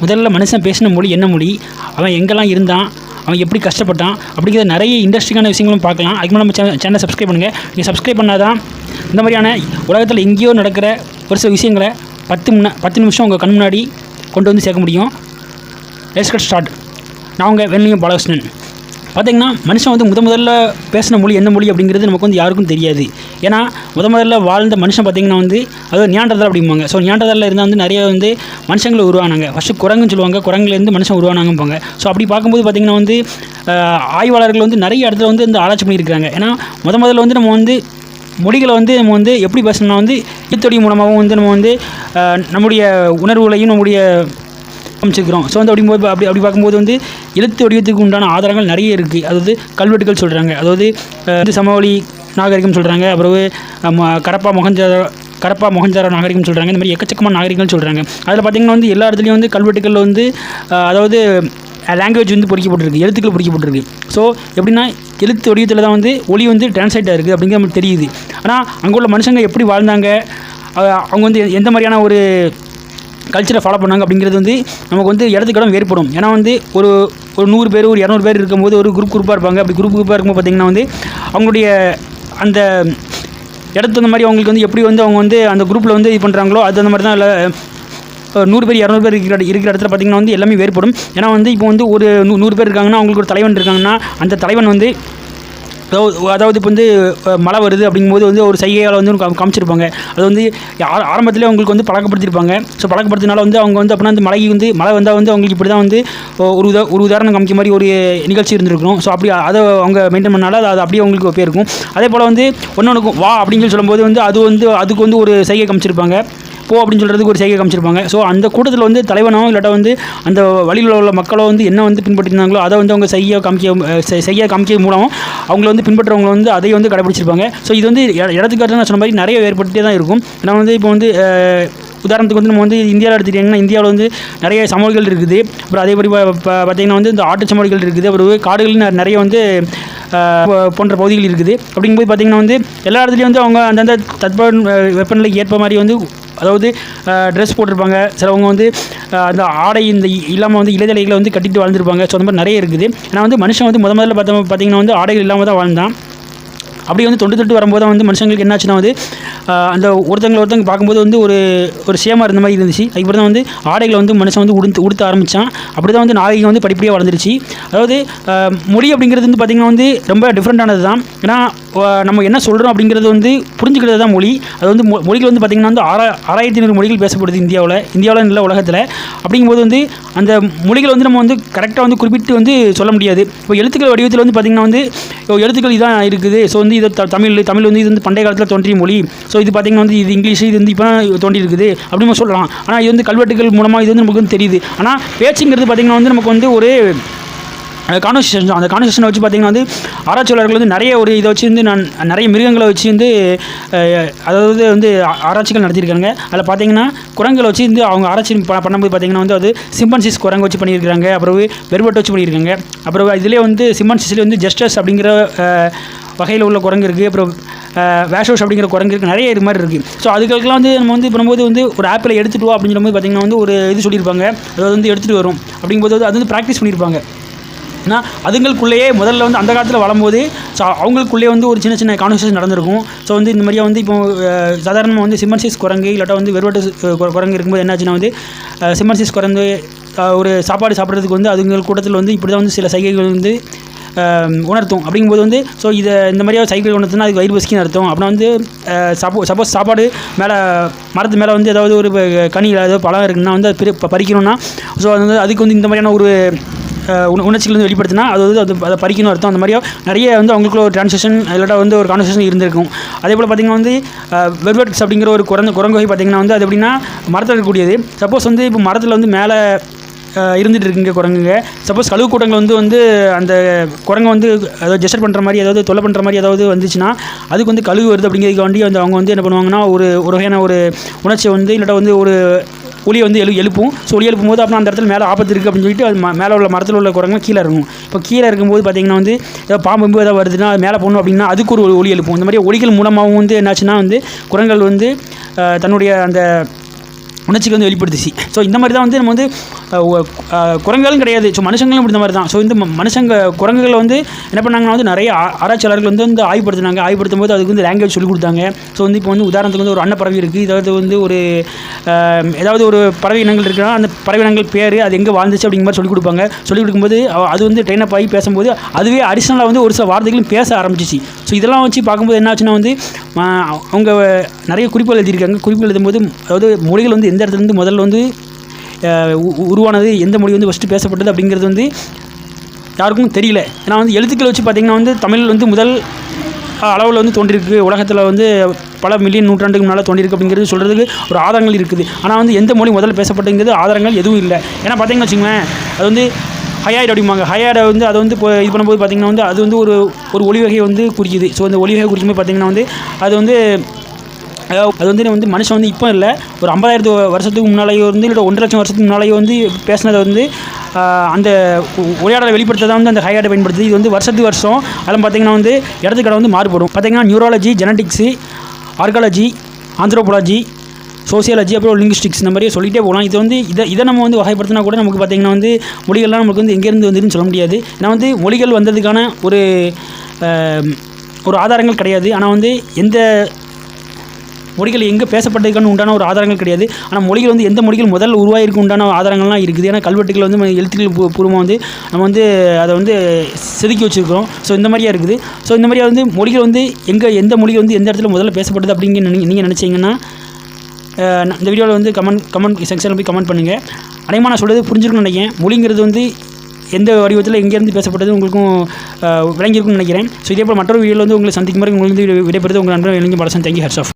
முதல்ல மனுஷன் பேசின மொழி என்ன மொழி, அவன் எங்கெல்லாம் இருந்தான், அவன் எப்படி கஷ்டப்பட்டான் அப்படிங்கிற நிறைய இன்ட்ரெஸ்டிங்கான விஷயங்களும் பார்க்கலாம். அதுக்கு நம்ம சேனலை சப்ஸ்கிரைப் பண்ணுங்கள். நீங்கள் சப்ஸ்கிரைப் பண்ணால் தான் இந்த மாதிரியான உலகத்தில் எங்கேயோ நடக்கிற ஒரு சில விஷயங்களை 10 நிமிஷம் உங்கள் கண் முன்னாடி கொண்டு வந்து சேர்க்க முடியும். Let's get start. நான் உங்கள் வெள்ளியம் பாலகிருஷ்ணன். பார்த்திங்கன்னா மனுஷன் வந்து முதல்ல பேசின மொழி என்ன மொழி அப்படிங்கிறது நமக்கு வந்து யாருக்கும் தெரியாது. ஏன்னா முதல்ல வாழ்ந்த மனுஷன் பார்த்திங்கன்னா வந்து அதாவது நியாண்டர்தால் அப்படிம்பாங்க. ஸோ நியாண்டர்தாலில் இருந்தால் வந்து நிறைய வந்து மனுஷங்களை உருவானாங்க. ஃபஸ்ட்டு குரங்குன்னு சொல்லுவாங்க, குரங்குலேருந்து மனுஷன் உருவானாங்கம்பாங்க. ஸோ அப்படி பார்க்கும்போது பார்த்திங்கன்னா வந்து ஆய்வாளர்கள் வந்து நிறைய இடத்துல வந்து இந்த ஆராய்ச்சி பண்ணியிருக்காங்க. ஏன்னா முதல்ல வந்து நம்ம வந்து மொழிகளை வந்து நம்ம வந்து எப்படி பேசணும்னா வந்து எழுத்தொடி மூலமாகவும் வந்து நம்ம வந்து நம்முடைய உணர்வுகளையும் நம்முடைய அமைச்சிருக்கிறோம். ஸோ வந்து அப்படி பார்க்கும்போது வந்து எழுத்து வடிவத்துக்கு உண்டான ஆதாரங்கள் நிறைய இருக்குது. அதாவது கல்வெட்டுகள் சொல்கிறாங்க, அதாவது சமவெளி நாகரிகம் சொல்கிறாங்க, அப்புறம் கரப்பா மொஹஞ்சதாரோ நாகரிகம் சொல்கிறாங்க. இந்த மாதிரி எக்கச்சக்கமான நாகரிகங்கள் சொல்கிறாங்க. அதில் பார்த்திங்கன்னா வந்து எல்லா இடத்துலையும் வந்து கல்வெட்டுகளில் வந்து அதாவது லாங்குவேஜ் வந்து பொறிக்கப்பட்டிருக்கு, எழுத்துக்கள் பொறிக்கப்பட்டிருக்கு. ஸோ எப்படின்னா எழுத்து வடிவத்தில் தான் வந்து ஒளி வந்து டிரான்ஸ்லேட் ஆகிருக்கு அப்படிங்கிற நமக்கு தெரியுது. ஆனால் அங்கே உள்ள மனுஷங்க எப்படி வாழ்ந்தாங்க, அவங்க வந்து எந்த மாதிரியான ஒரு கல்ச்சரை ஃபாலோ பண்ணாங்க அப்படிங்கிறது வந்து நமக்கு வந்து இடத்துக்கு இடம் வேறுபடும். ஏன்னா வந்து ஒரு 100 பேர் ஒரு 200 பேர் இருக்கும்போது ஒரு குரூப்பாக இருப்பாங்க. அப்படி குரூப்பாக இருக்கும்போது பார்த்திங்கன்னா வந்து அவங்களுடைய அந்த இடத்து அந்த மாதிரி அவங்களுக்கு வந்து எப்படி வந்து அவங்க வந்து அந்த குரூப்பில் வந்து இது பண்ணுறாங்களோ அது அந்த மாதிரி தான். இல்லை 100 பேர் 200 பேர் இருக்கிற இடத்துல பார்த்திங்கன்னா வந்து எல்லாமே வேறுபடும். ஏன்னா வந்து இப்போ வந்து ஒரு 100 பேர் இருக்காங்கன்னா அவங்களுக்கு ஒரு தலைவன் இருக்காங்கன்னா அந்த தலைவன் வந்து அதாவது இப்போ வந்து மழை வருது அப்படிங்கும்போது வந்து ஒரு சைகையால் வந்து காமிச்சிருப்பாங்க. அது வந்து ஆரம்பத்திலே அவங்களுக்கு வந்து பழக்கப்படுத்தியிருப்பாங்க. ஸோ பழக்கப்படுத்தினால வந்து அவங்க வந்து அப்படின்னா அந்த மழை வந்தால் வந்து அவங்களுக்கு இப்படி தான் வந்து ஒரு உதாரணம் காமிக்க மாதிரி ஒரு நிகழ்ச்சி இருந்திருக்கும். ஸோ அப்படி அதை அவங்க மெயின்டைன் பண்ணால அது அப்படியே அவங்களுக்கு போயிருக்கும். அதே போல் வந்து ஒன்றுக்கும் வா அப்படின்னு சொல்லி சொல்லும்போது வந்து அதுக்கு வந்து ஒரு சைகை காமிச்சிருப்பாங்க, போ அப்படின்னு சொல்கிறதுக்கு ஒரு செய்கை காமிச்சிருப்பாங்க. ஸோ அந்த கூட்டத்தில் வந்து தலைவனோ இல்லாட்ட வந்து அந்த வழியில் உள்ள மக்களோ வந்து என்ன வந்து பின்பற்றிருந்தாங்களோ அதை வந்து அவங்க செய்ய காமிக்க மூலம் அவங்கள வந்து பின்பற்றவங்க வந்து அதை வந்து கடைபிடிச்சிருப்பாங்க. ஸோ இது வந்து இடத்துக்காக நான் சொன்ன மாதிரி நிறைய வேறுபட்டே தான் இருக்கும். ஏன்னா வந்து இப்போ வந்து உதாரணத்துக்கு வந்து நம்ம வந்து இந்தியாவில் எடுத்துக்கிட்டிங்கன்னா இந்தியாவில் வந்து நிறைய சமவெளிகள் இருக்குது. அப்புறம் அதேபடி பார்த்திங்கன்னா வந்து இந்த ஆட்டு சமவெளிகள் இருக்குது. அப்புறம் காடுகள் நிறைய வந்து போன்ற பகுதிகள் இருக்குது. அப்படிங்கும்போது பார்த்திங்கன்னா வந்து எல்லா இடத்துலையும் வந்து அவங்க அந்தந்த வெப்பநிலைக்கு ஏற்ப மாதிரி வந்து அதாவது ட்ரெஸ் போட்டிருப்பாங்க. சிலவங்க வந்து அந்த ஆடை இந்த இல்லாமல் வந்து இலைதலைகளை வந்து கட்டிட்டு வாழ்ந்துருப்பாங்க. ஸோ அந்த மாதிரி நிறைய இருக்குது. ஏன்னா வந்து மனுஷன் வந்து முதல்ல பார்த்திங்கன்னா வந்து ஆடைகள் இல்லாமல் தான் வாழ்ந்தான். அப்படி வந்து தொட்டு வரும்போது தான் வந்து மனுஷங்களுக்கு என்னாச்சுன்னா வந்து அந்த ஒருத்தங்க பார்க்கும்போது வந்து ஒரு சேமாக இருந்த மாதிரி இருந்துச்சு. அதுக்கப்புறம் தான் வந்து ஆடைகளை வந்து மனுஷன் வந்து உடுத்த ஆரம்பித்தான். அப்படி தான் வந்து நாகரிகம் வந்து படிப்படியாக வளர்ந்துருச்சு. அதாவது மொழி அப்படிங்கிறது வந்து பார்த்திங்கன்னா வந்து ரொம்ப டிஃப்ரெண்ட்டானது தான். ஏன்னா நம்ம என்ன சொல்கிறோம் அப்படிங்கிறது வந்து புரிஞ்சுக்கிறது தான் மொழி. அது வந்து மொழிகள் வந்து பார்த்திங்கன்னா வந்து 6500 மொழிகள் பேசப்படுது இந்தியாவில் இல்லை உலகத்தில். அப்படிங்கும்போது வந்து அந்த மொழிகள் வந்து நம்ம வந்து கரெக்டாக வந்து குறிப்பிட்டு வந்து சொல்ல முடியாது. இப்போ எழுத்துக்கள் வடிவத்தில் வந்து பார்த்திங்கன்னா வந்து எழுத்துக்கள் இதான் இருக்குது. ஸோ வந்து இது தமிழ் வந்து இது வந்து பண்டைய காலத்தில் தோன்றிய மொழி. ஸோ இது பார்த்திங்கன்னா வந்து இது இங்கிலீஷ், இது வந்து இப்போ தான் தோன்றி இருக்குது அப்படின்னு சொல்லலாம். ஆனால் இது வந்து கல்வெட்டுகள் மூலமாக இது வந்து நமக்கு வந்து தெரியுது. ஆனால் பேச்சுங்கிறது பார்த்திங்கன்னா வந்து நமக்கு வந்து ஒரு கான்வர்சேஷன். அந்த கான்வர்சேஷனை வச்சு பார்த்திங்கன்னா வந்து ஆராய்ச்சியாளர்கள் வந்து நிறைய ஒரு இதை வச்சு வந்து நிறைய மிருகங்களை வச்சு வந்து அதாவது வந்து ஆராய்ச்சிகள் நடத்தியிருக்காங்க. அதில் பார்த்திங்கன்னா குரங்களை வச்சு வந்து அவங்க ஆராய்ச்சி பண்ணும்போது பார்த்திங்கன்னா வந்து அது சிம்பன்சிஸ் குரங்கு வச்சு பண்ணியிருக்காங்க. அப்புறம் வெறுவட்டை வச்சு பண்ணியிருக்காங்க. அப்புறம் இதிலே வந்து சிம்பன்சிஸ்லேயே வந்து ஜஸ்டஸ் அப்படிங்கிற வகையில் உள்ள குரங்கு இருக்குது. அப்புறம் வேஷோஷ் அப்படிங்கிற குரங்கு இருக்குது. நிறைய இது மாதிரி இருக்குது. ஸோ அதுக்கெல்லாம் வந்து நம்ம வந்து பண்ணும்போது வந்து ஒரு ஆப்பில் எடுத்துகிட்டு வா அப்படின்னு சொல்லும்போது பார்த்திங்கன்னா வந்து ஒரு இது சொல்லியிருப்பாங்க. அதாவது வந்து எடுத்துகிட்டு வரும் அப்படிங்கும்போது அது வந்து ப்ராக்டிஸ் பண்ணியிருப்பாங்க. ஏன்னா அதுங்களுக்குள்ளேயே முதல்ல வந்து அந்த காலத்தில் வளரும்போது ஸோ அவங்களுக்குள்ளேயே வந்து ஒரு சின்ன கான்வர்சேஷன் நடந்திருக்கும். ஸோ வந்து இந்த மாதிரியாக வந்து இப்போ சாதாரணமாக வந்து சிம்பன்சிஸ் குரங்கு இல்லாட்டா வந்து வெறுவட்டு குரங்கு இருக்கும்போது என்னாச்சுன்னா வந்து சிம்பன்சிஸ் குரங்கு ஒரு சாப்பாடு சாப்பிட்றதுக்கு வந்து அதுங்கள் கூட்டத்தில் வந்து இப்படி தான் வந்து சில சைகைகள் வந்து உணர்த்தும். அப்படிங்கும்போது வந்து ஸோ இந்த மாதிரியாக சைக்கிள் உணர்த்துனா அதுக்கு வயிறு பசிக்குன்னு அர்த்தம். அப்படின்னா வந்து சப்போஸ் சாப்பாடு மேலே மரத்து மேலே வந்து ஏதாவது ஒரு கனி ஏதாவது பழம் இருக்குன்னா வந்து அது பறிக்கணும்னா ஸோ அது வந்து அதுக்கு வந்து இந்த மாதிரியான ஒரு உணர்ச்சிகள் வந்து வெளிப்படுத்தினா அதை பறிக்கணும் அர்த்தம். அந்த மாதிரியாக நிறைய வந்து அவங்களுக்குள்ள ஒரு டிரான்சாக்ஷன் இல்லாட்டா வந்து ஒரு கான்வர்சேஷன் இருந்திருக்கும். அதே போல் பார்த்திங்கன்னா வந்து வெல்வெட்ஸ் அப்படிங்கிற ஒரு குரங்கு வகை பார்த்திங்கன்னா வந்து அது எப்படின்னா மரத்தில் இருக்கக்கூடியது. சப்போஸ் வந்து இப்போ மரத்தில் வந்து மேலே இருந்துகிட்டு இருக்குங்க குரங்குங்க. சப்போஸ் கழுவு கூட்டங்கள் வந்து அந்த குரங்கு வந்து அதாவது ஜெஸ்டர் பண்ணுற மாதிரி அதாவது தொல்லை பண்ணுற மாதிரி ஏதாவது வந்துச்சுன்னா அதுக்கு வந்து கழுவு வருது அப்படிங்கிறதுக்கு வண்டி வந்து அவங்க வந்து என்ன பண்ணுவாங்கன்னா ஒரு வகையான ஒரு உணர்ச்சியை வந்து இல்லாட்டா வந்து ஒரு ஒளியை வந்து எழுப்பும். ஸோ ஒளி எழுப்பும் போது அப்புறம் அந்த இடத்துல மேலே ஆபத்து இருக்குது அப்படின்னு சொல்லிட்டு அது மேலே உள்ள மரத்தில் உள்ள குரங்கு கீழே இருக்கும். இப்போ கீழே இருக்கும்போது பார்த்திங்கன்னா வந்து ஏதாவது பாம்பு ஏதாவது வருதுன்னா மேலே போகணும் அப்படின்னா அதுக்கு ஒரு ஒளி எழுப்பும். இந்த மாதிரி ஒளிகள் மூலமாகவும் வந்து என்னாச்சுன்னா வந்து குரங்குகள் வந்து தன்னுடைய அந்த உணர்ச்சிக்கு வந்து வெளிப்படுத்துச்சு. ஸோ இந்த மாதிரி தான் வந்து நம்ம வந்து குரங்குகளும் கிடையாது, ஸோ மனுஷங்களும் இப்படி இந்த மாதிரி தான். ஸோ இந்த குரங்குகளை வந்து என்ன பண்ணாங்கன்னா வந்து நிறைய ஆராய்ச்சியாளர்கள் வந்து ஆய்வுபடுத்தினாங்க. ஆய்வுபடுத்தும் போது அதுக்கு வந்து லாங்குவேஜ் சொல்லிக் கொடுத்தாங்க. ஸோ வந்து இப்போ வந்து உதாரணத்துக்கு வந்து ஒரு அன்னப்பறவை இருக்குது, ஏதாவது ஒரு பறவை இனங்கள் இருக்குன்னா அந்த பறவை இனங்கள் பேர், அது எங்கே வாழ்ந்துச்சு அப்படிங்கிற மாதிரி சொல்லிக் கொடுப்பாங்க. சொல்லிக் கொடுக்கும்போது அது வந்து ட்ரெயின் அப் ஆகி பேசும்போது அதுவே அடிஷ்னலாக வந்து ஒரு சில வார்த்தைகளும் பேச ஆரம்பிச்சிச்சு. ஸோ இதெல்லாம் வச்சு பார்க்கும்போது என்ன ஆச்சுன்னா வந்து அவங்க நிறைய குறிப்புகள் எழுதியிருக்காங்க. குறிப்புகள் எழுதும்போது அதாவது மொழிகள் வந்து எந்த இடத்துலேருந்து முதல்ல வந்து உருவானது, எந்த மொழி வந்து ஃபஸ்ட்டு பேசப்பட்டது அப்படிங்கிறது வந்து யாருக்கும் தெரியல. ஏன்னா வந்து எழுத்துக்களை வச்சு பார்த்திங்கன்னா வந்து தமிழ் வந்து முதல் அளவில் வந்து தோன்றிருக்கு, உலகத்தில் வந்து பல மில்லியன் நூற்றாண்டுக்கு முன்னால் தோன்றிருக்கு அப்படிங்கிறது சொல்கிறதுக்கு ஒரு ஆதாரங்கள் இருக்குது. ஆனால் வந்து எந்த மொழி முதல்ல பேசப்பட்டுங்கிறது ஆதாரங்கள் எதுவும் இல்லை. ஏன்னா பார்த்திங்கன்னா வச்சுங்களேன், அது வந்து ஹயாய்டு அப்படிம்பாங்க. ஹயாய்டை வந்து அதை வந்து இப்போ இது பண்ணும்போது பார்த்திங்கன்னா வந்து அது வந்து ஒரு ஒளி வகையை வந்து குறிக்குது. ஸோ அந்த ஒளி வகை குறிக்கும்போது பார்த்திங்கன்னா வந்து அது வந்து மனுஷன் வந்து இப்போ இல்லை, ஒரு 50,000 வருஷத்துக்கு முன்னாலேயோ வந்து இல்லை 1 லட்சம் வருஷத்துக்கு முன்னாலேயோ வந்து பேசினதை வந்து அந்த உரையாடலை வெளிப்படுத்த தான் வந்து அந்த ஹையார்டை பயன்படுத்துது. இது வந்து வருஷத்துக்கு வருஷம் அதெல்லாம் பார்த்திங்கன்னா வந்து இடத்துக்கடை வந்து மாறுபடும். பார்த்திங்கன்னா neurology, genetics, archaeology, anthropology, sociology, அப்புறம் லிங்குஸ்டிக்ஸ் இந்த மாதிரியே சொல்லிகிட்டே போகலாம். இது வந்து இதை நம்ம வந்து வகைப்படுத்தினா கூட நமக்கு பார்த்திங்கன்னா வந்து மொழிகள்லாம் நமக்கு வந்து எங்கேருந்து வந்துன்னு சொல்ல முடியாது. ஏன்னா வந்து மொழிகள் வந்ததுக்கான ஒரு ஆதாரங்கள் கிடையாது. ஆனால் வந்து எந்த மொழிகள் எங்கே பேசப்பட்டதுக்கான உண்டான ஒரு ஆதாரங்கள் கிடையாது. ஆனால் மொழிகள் வந்து எந்த மொழிகள் முதல்ல உருவாயிருக்கு உண்டான ஆதாரங்கள்லாம் இருக்குது. ஏன்னா கல்வெட்டுகள் வந்து எழுத்துக்கள் பூர்வமாக வந்து நம்ம வந்து அதை வந்து செதுக்கி வச்சுருக்கிறோம். ஸோ இந்த மாதிரியாக இருக்குது. ஸோ இந்த மாதிரியாக வந்து மொழிகள் வந்து எந்த மொழி வந்து எந்த இடத்துல முதல்ல பேசப்பட்டது அப்படிங்கிற நீங்கள் நினச்சிங்கன்னா இந்த வீடியோவில் வந்து கமெண்ட் செக்ஷனில் போய் கமெண்ட் பண்ணுங்கள். அனைமா நான் சொல்கிறது புரிஞ்சுக்கணும்னு நினைக்கிறேன். மொழிங்கிறது வந்து எந்த வடிவத்தில் எங்கேருந்து பேசப்பட்டது உங்களுக்கும் விளங்கியிருக்கும்னு நினைக்கிறேன். ஸோ இதே போல் மற்றொரு வீடியோவில் வந்து உங்களை சந்திக்கும் மாதிரி உங்களுக்கு விடைபெறுது உங்கள் நண்பர் இளைஞர் பாலசன். தேங்க்யூ. Hats off.